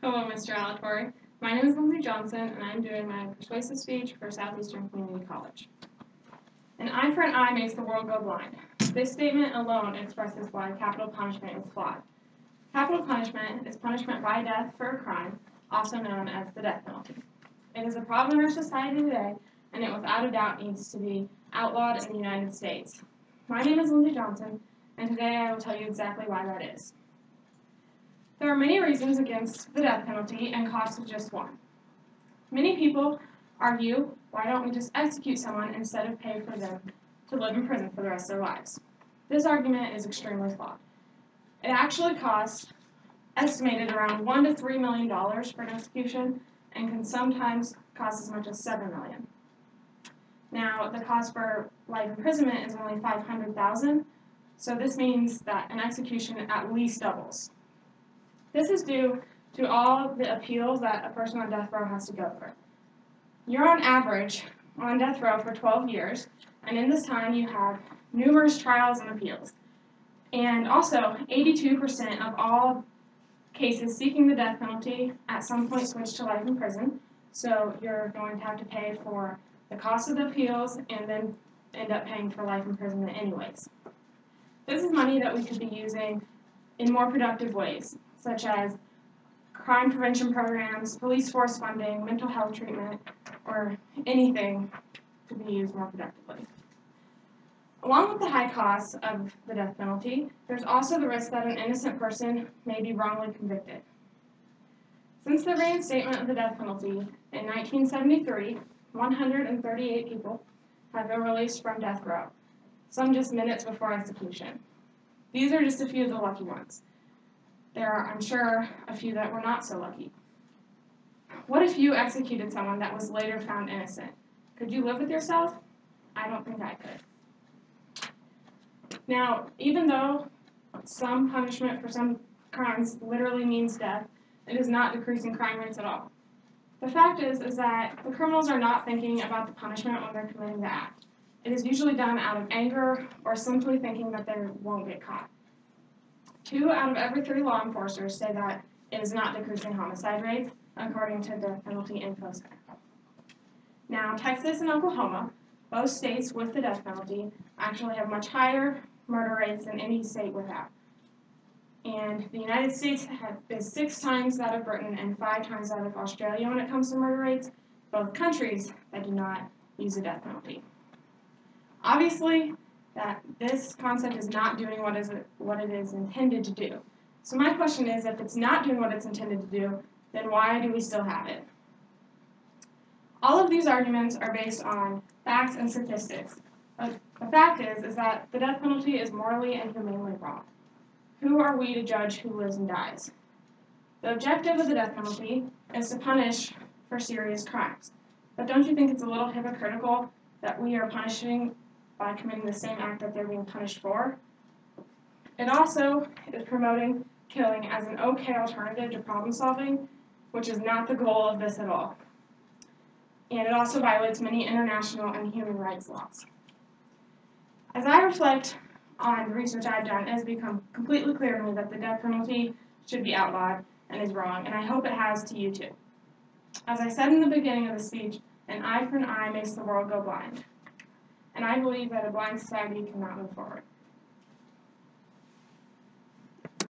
Hello, Mr. Alatorre. My name is Lindsey Johnson, and I'm doing my persuasive speech for Southeastern Community College. An eye for an eye makes the world go blind. This statement alone expresses why capital punishment is flawed. Capital punishment is punishment by death for a crime, also known as the death penalty. It is a problem in our society today, and it without a doubt needs to be outlawed in the United States. My name is Lindsey Johnson, and today I will tell you exactly why that is. There are many reasons against the death penalty, and cost is just one. Many people argue, why don't we just execute someone instead of pay for them to live in prison for the rest of their lives? This argument is extremely flawed. It actually costs estimated around $1 to $3 million for an execution, and can sometimes cost as much as $7 million. Now, the cost for life imprisonment is only $500,000, so this means that an execution at least doubles. This is due to all the appeals that a person on death row has to go through. You're on average on death row for 12 years, and in this time you have numerous trials and appeals. And also, 82% of all cases seeking the death penalty at some point switch to life in prison, so you're going to have to pay for the cost of the appeals and then end up paying for life imprisonment anyways. This is money that we could be using in more productive ways, such as crime prevention programs, police force funding, mental health treatment, or anything to be used more productively. Along with the high costs of the death penalty, there's also the risk that an innocent person may be wrongly convicted. Since the reinstatement of the death penalty in 1973, 138 people have been released from death row, some just minutes before execution. These are just a few of the lucky ones. There are, I'm sure, a few that were not so lucky. What if you executed someone that was later found innocent? Could you live with yourself? I don't think I could. Now, even though some punishment for some crimes literally means death, it is not decreasing crime rates at all. The fact is that the criminals are not thinking about the punishment when they're committing the act. It is usually done out of anger or simply thinking that they won't get caught. 2 out of every 3 law enforcers say that it is not decreasing homicide rates, according to the Penalty Info Center. Now, Texas and Oklahoma, both states with the death penalty, actually have much higher murder rates than any state without. And the United States is 6 times that of Britain and 5 times that of Australia when it comes to murder rates, both countries that do not use the death penalty. Obviously, that this concept is not doing what it is intended to do. So my question is, if it's not doing what it's intended to do, then why do we still have it? All of these arguments are based on facts and statistics. But the fact is that the death penalty is morally and humanely wrong. Who are we to judge who lives and dies? The objective of the death penalty is to punish for serious crimes. But don't you think it's a little hypocritical that we are punishing by committing the same act that they're being punished for? It also is promoting killing as an okay alternative to problem solving, which is not the goal of this at all. And it also violates many international and human rights laws. As I reflect on the research I've done, it has become completely clear to me that the death penalty should be outlawed and is wrong, and I hope it has to you too. As I said in the beginning of the speech, an eye for an eye makes the world go blind. And I believe that a blind society cannot move forward.